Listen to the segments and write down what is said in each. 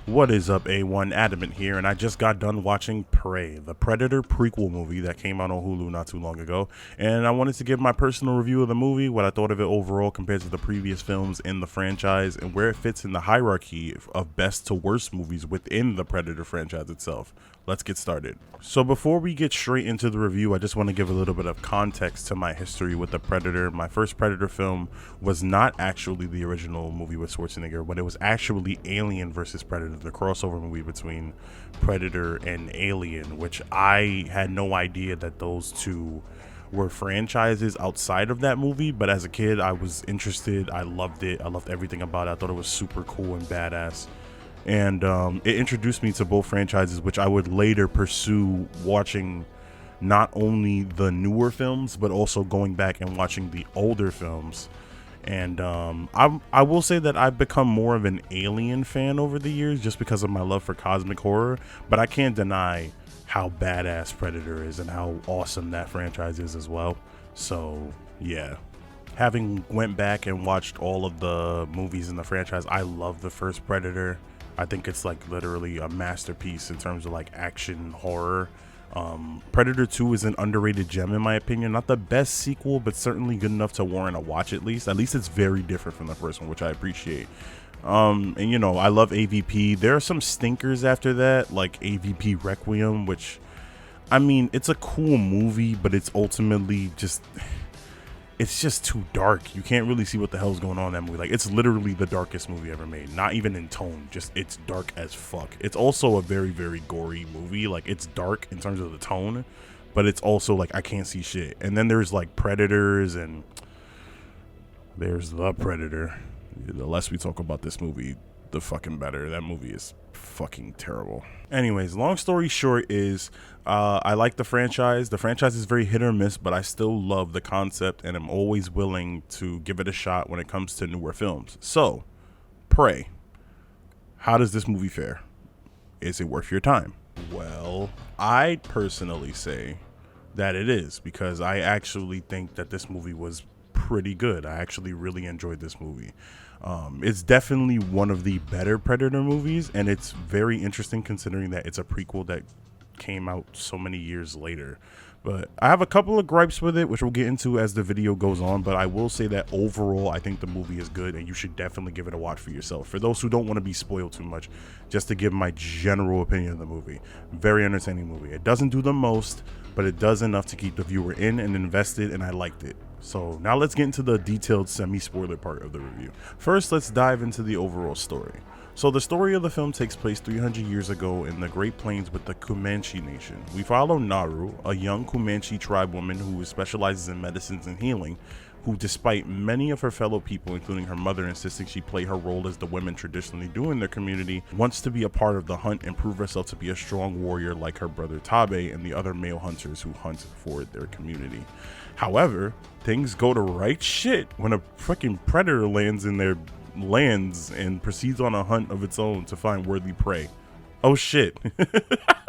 What is up, A1? Adamant here, and I just got done watching Prey, the Predator prequel movie that came out on Hulu not too long ago, and I wanted to give my personal review of the movie, what I thought of it overall compared to the previous films in the franchise, and where it fits in the hierarchy of best to worst movies within the Predator franchise itself. Let's get started. So before we get straight into the review, I just want to give a little bit of context to my history with the Predator. My first Predator film was not actually the original movie with Schwarzenegger, but it was actually Alien versus Predator, the crossover movie between Predator and Alien, which I had no idea that those two were franchises outside of that movie. But as a kid, I was interested. I loved it. I loved everything about it. I thought it was super cool and badass. And it introduced me to both franchises, which I would later pursue watching not only the newer films, but also going back and watching the older films. And I will say that I've become more of an Alien fan over the years just because of my love for cosmic horror, but I can't deny how badass Predator is and how awesome that franchise is as well. So yeah, having went back and watched all of the movies in the franchise, I love the first Predator. I think it's like literally a masterpiece in terms of like action horror. Predator 2 is an underrated gem in my opinion. Not the best sequel, but certainly good enough to warrant a watch at least. At least it's very different from the first one, which I appreciate. And you know, I love AVP. There are some stinkers after that, like AVP Requiem, which, I mean, it's a cool movie, but it's ultimately just... it's just too dark. You can't really see what the hell's going on in that movie. Like, it's literally the darkest movie ever made. Not even in tone, just it's dark as fuck. It's also a very, very gory movie. Like, it's dark in terms of the tone, but it's also like I can't see shit. And then there's like Predators, and there's the Predator. The less we talk about this movie, the fucking better. That movie is fucking terrible. Anyways, long story short is I like the franchise. The franchise is very hit or miss, but I still love the concept and I'm always willing to give it a shot when it comes to newer films. So, Prey. How does this movie fare? Is it worth your time? Well, I personally say that it is, because I actually think that this movie was pretty good. I actually really enjoyed this movie. It's definitely one of the better Predator movies, and it's very interesting considering that it's a prequel that came out so many years later. But I have a couple of gripes with it, which we'll get into as the video goes on, but I will say that overall I think the movie is good and you should definitely give it a watch for yourself. For those who don't want to be spoiled too much, just to give my general opinion of the movie. Very entertaining movie. It doesn't do the most, but it does enough to keep the viewer in and invested, and I liked it. So now let's get into the detailed semi-spoiler part of the review. First, let's dive into the overall story. So the story of the film takes place 300 years ago in the Great Plains with the Comanche Nation. We follow Naru, a young Comanche tribe woman who specializes in medicines and healing, who, despite many of her fellow people, including her mother, insisting she play her role as the women traditionally do in their community, wants to be a part of the hunt and prove herself to be a strong warrior like her brother Tabe and the other male hunters who hunt for their community. However, things go to right shit when a freaking predator lands in their lands and proceeds on a hunt of its own to find worthy prey. Oh shit.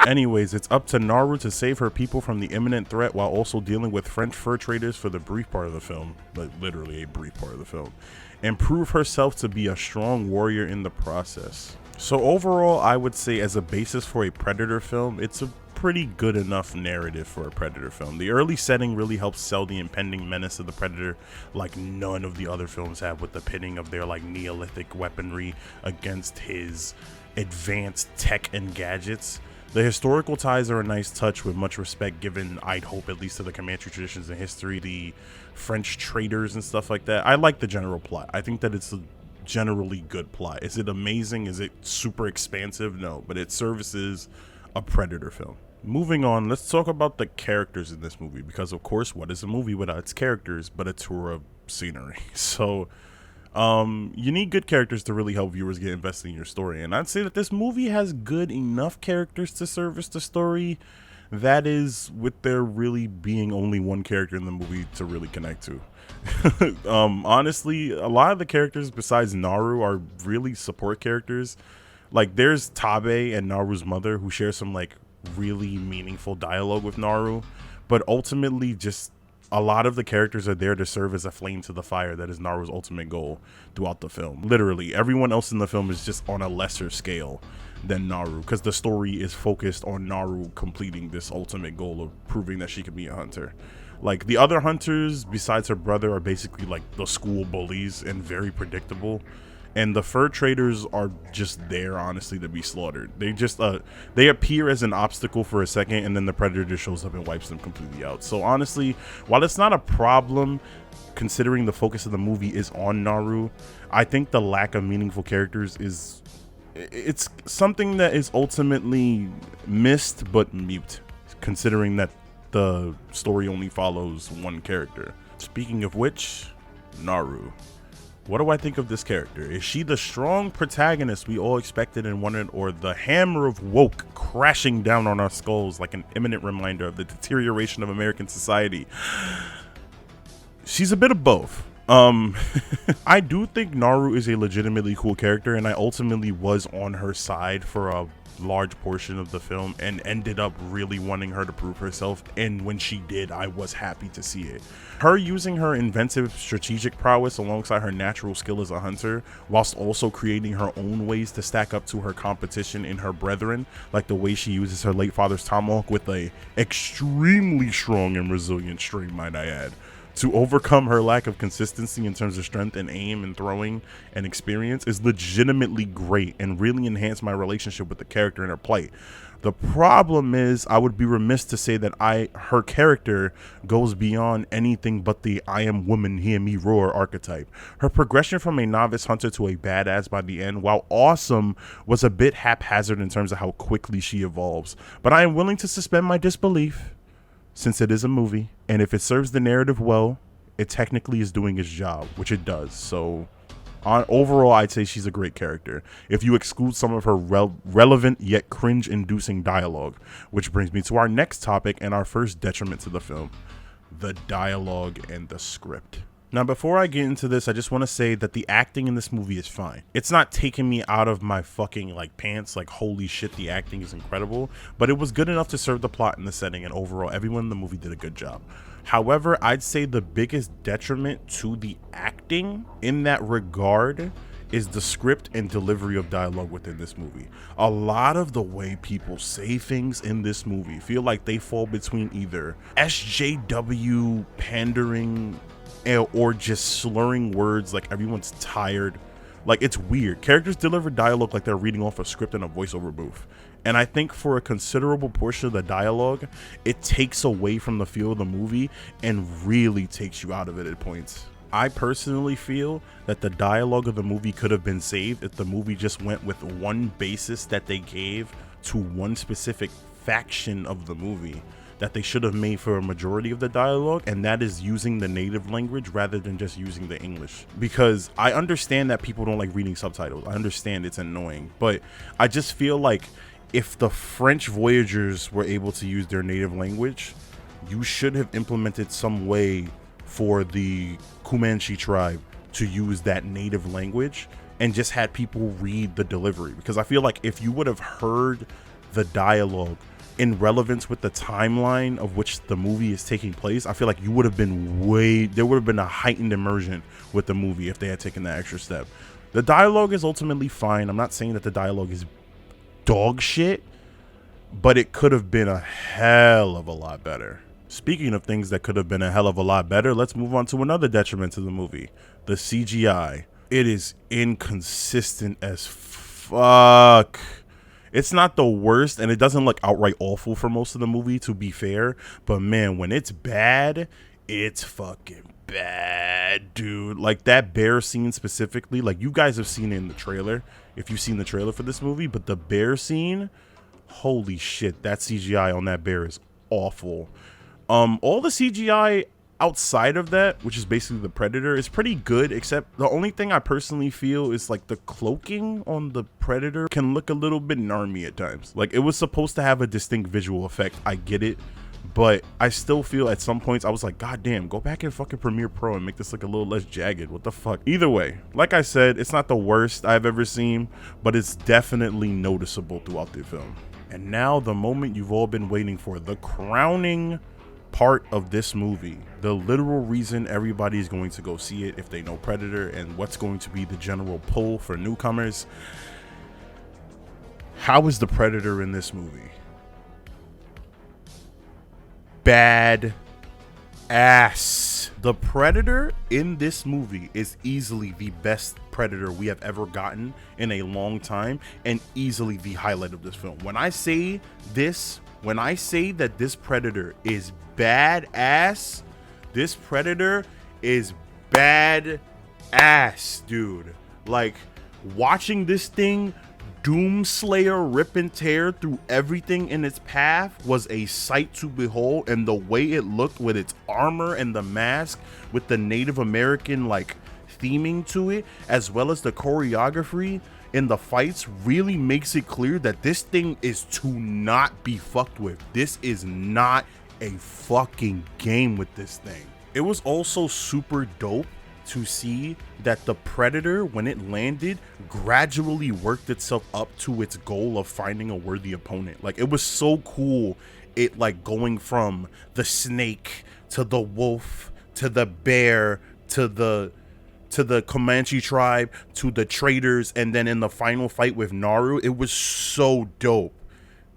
Anyways, it's up to Naru to save her people from the imminent threat while also dealing with French fur traders for the brief part of the film, but literally a brief part of the film, and prove herself to be a strong warrior in the process. So overall, I would say as a basis for a Predator film, it's a pretty good enough narrative for a Predator film. The early setting really helps sell the impending menace of the Predator like none of the other films have, with the pitting of their like Neolithic weaponry against his advanced tech and gadgets. The historical ties are a nice touch with much respect given, I'd hope, at least to the Comanche traditions and history, the French traders and stuff like that. I like the general plot. I think that it's a generally good plot. Is it amazing? Is it super expansive? No, but it services a Predator film. Moving on, let's talk about the characters in this movie, because of course, what is a movie without its characters but a tour of scenery? So you need good characters to really help viewers get invested in your story, and I'd say that this movie has good enough characters to service the story, that is with there really being only one character in the movie to really connect to. Honestly, a lot of the characters besides Naru are really support characters. Like, there's Tabe and Naru's mother who share some like really meaningful dialogue with Naru, but ultimately just A lot of the characters are there to serve as a flame to the fire that is Naru's ultimate goal throughout the film. Literally, everyone else in the film is just on a lesser scale than Naru, because the story is focused on Naru completing this ultimate goal of proving that she can be a hunter. Like, the other hunters besides her brother are basically like the school bullies and very predictable, and the fur traders are just there honestly to be slaughtered. They just they appear as an obstacle for a second, and then the predator just shows up and wipes them completely out. So honestly, while it's not a problem considering the focus of the movie is on Naru, I think the lack of meaningful characters is, it's something that is ultimately missed but mute, considering that the story only follows one character. Speaking of which, Naru. What do I think of this character? Is she the strong protagonist we all expected and wanted, or the hammer of woke crashing down on our skulls like an imminent reminder of the deterioration of American society? She's a bit of both. I do think Naru is a legitimately cool character, and I ultimately was on her side for a large portion of the film and ended up really wanting her to prove herself, and when she did, I was happy to see it. Her using her inventive strategic prowess alongside her natural skill as a hunter, whilst also creating her own ways to stack up to her competition in her brethren, like the way she uses her late father's tomahawk with a extremely strong and resilient string, might I add, to overcome her lack of consistency in terms of strength and aim and throwing and experience, is legitimately great and really enhanced my relationship with the character and her plight. The problem is, I would be remiss to say that her character goes beyond anything but the I am woman, hear me roar archetype. Her progression from a novice hunter to a badass by the end, while awesome, was a bit haphazard in terms of how quickly she evolves. But I am willing to suspend my disbelief, since it is a movie, and if it serves the narrative well, it technically is doing its job, which it does. So overall, I'd say she's a great character, if you exclude some of her relevant yet cringe-inducing dialogue. Which brings me to our next topic and our first detriment to the film: the dialogue and the script. Now, before I get into this, I just want to say that the acting in this movie is fine. It's not taking me out of my fucking pants, like holy shit, the acting is incredible, but it was good enough to serve the plot and the setting, and overall everyone in the movie did a good job. However, I'd say the biggest detriment to the acting in that regard is the script and delivery of dialogue within this movie. A lot of the way people say things in this movie feel like they fall between either SJW pandering or just slurring words like everyone's tired. Like, it's weird. Characters deliver dialogue like they're reading off a script in a voiceover booth. And I think for a considerable portion of the dialogue, it takes away from the feel of the movie and really takes you out of it at points. I personally feel that the dialogue of the movie could have been saved if the movie just went with one basis that they gave to one specific faction of the movie that they should have made for a majority of the dialogue, and that is using the native language rather than just using the English. Because I understand that people don't like reading subtitles. I understand it's annoying, but I just feel like if the French voyagers were able to use their native language, you should have implemented some way for the Comanche tribe to use that native language and just had people read the delivery. Because I feel like if you would have heard the dialogue in relevance with the timeline of which the movie is taking place, I feel like you would have been there would have been a heightened immersion with the movie if they had taken that extra step. The dialogue is ultimately fine. I'm not saying that the dialogue is dog shit, but it could have been a hell of a lot better. Speaking of things that could have been a hell of a lot better, let's move on to another detriment to the movie: the CGI. It is inconsistent as fuck. It's not the worst, and it doesn't look outright awful for most of the movie, to be fair, but man, when it's bad, it's fucking bad, dude. Like that bear scene specifically, like you guys have seen it in the trailer, if you've seen the trailer for this movie, but the bear scene, holy shit, that CGI on that bear is awful. All the CGI outside of that, which is basically the predator, is pretty good, except the only thing I personally feel is like the cloaking on the predator can look a little bit narmy at times. Like, it was supposed to have a distinct visual effect, I get it, but I still feel at some points I was like, god damn, go back in fucking Premiere Pro and make this look a little less jagged. What the fuck? Either way, like I said, it's not the worst I've ever seen, but it's definitely noticeable throughout the film. And now the moment you've all been waiting for, the crowning part of this movie, the literal reason everybody is going to go see it if they know Predator, and what's going to be the general pull for newcomers. How is the Predator in this movie? Bad ass. The Predator in this movie is easily the best Predator we have ever gotten in a long time, and easily the highlight of this film. When I say that this Predator is badass, this Predator is badass, dude. Like, watching this thing Doomslayer rip and tear through everything in its path was a sight to behold, and the way it looked with its armor and the mask with the Native American like theming to it, as well as the choreography in the fights, really makes it clear that this thing is to not be fucked with. This is not a fucking game with this thing. It was also super dope to see that the Predator, when it landed, gradually worked itself up to its goal of finding a worthy opponent. Like, it was so cool, it like going from the snake to the wolf to the bear to the Comanche tribe to the traders, and then in the final fight with Naru, it was so dope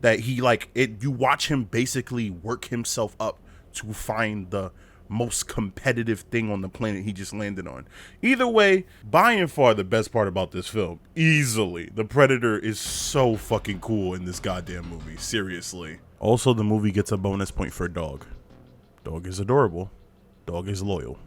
that he like it. You watch him basically work himself up to find the most competitive thing on the planet he just landed on. Either way, by and far the best part about this film, easily, the Predator is so fucking cool in this goddamn movie. Seriously. Also, the movie gets a bonus point for dog. Dog is adorable. Dog is loyal.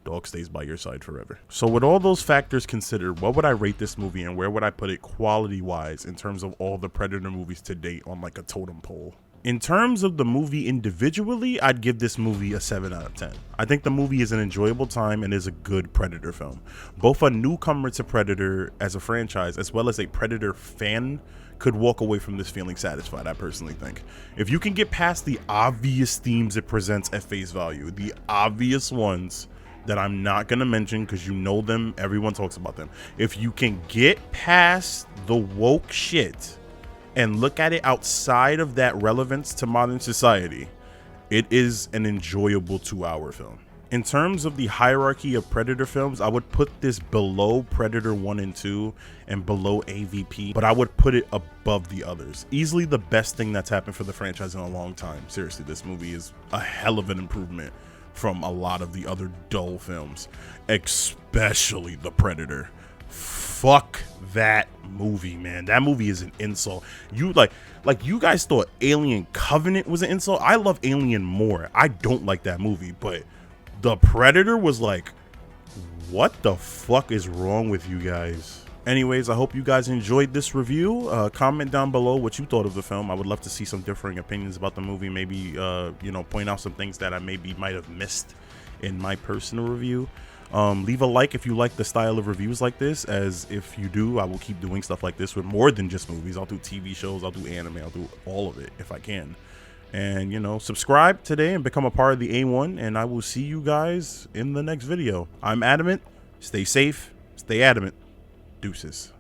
Dog stays by your side forever. So with all those factors considered, what would I rate this movie, and where would I put it quality wise in terms of all the Predator movies to date on like a totem pole? In terms of the movie individually, I'd give this movie a 7 out of 10. I think the movie is an enjoyable time and is a good Predator film. Both a newcomer to Predator as a franchise, as well as a Predator fan, could walk away from this feeling satisfied, I personally think. If you can get past the obvious themes it presents at face value, the obvious ones that I'm not gonna mention because you know them, everyone talks about them. If you can get past the woke shit and look at it outside of that relevance to modern society, it is an enjoyable 2-hour film. In terms of the hierarchy of Predator films, I would put this below Predator 1 and 2 and below AVP, but I would put it above the others. Easily the best thing that's happened for the franchise in a long time. Seriously, this movie is a hell of an improvement from a lot of the other dull films, especially the Predator. Fuck that movie, man. That movie is an insult. You like you guys thought Alien Covenant was an insult. I love Alien more. I don't like that movie, but the Predator was like, what the fuck is wrong with you guys? Anyways, I hope you guys enjoyed this review. Comment down below what you thought of the film. I would love to see some differing opinions about the movie. Maybe you know, point out some things that I might have missed in my personal review. Leave a like if you like the style of reviews like this, as if you do, I will keep doing stuff like this with more than just movies. I'll do TV shows, I'll do anime, I'll do all of it if I can. And you know, subscribe today and become a part of the A1, and I will see you guys in the next video. I'm Adamant. Stay safe, stay adamant. Deuces.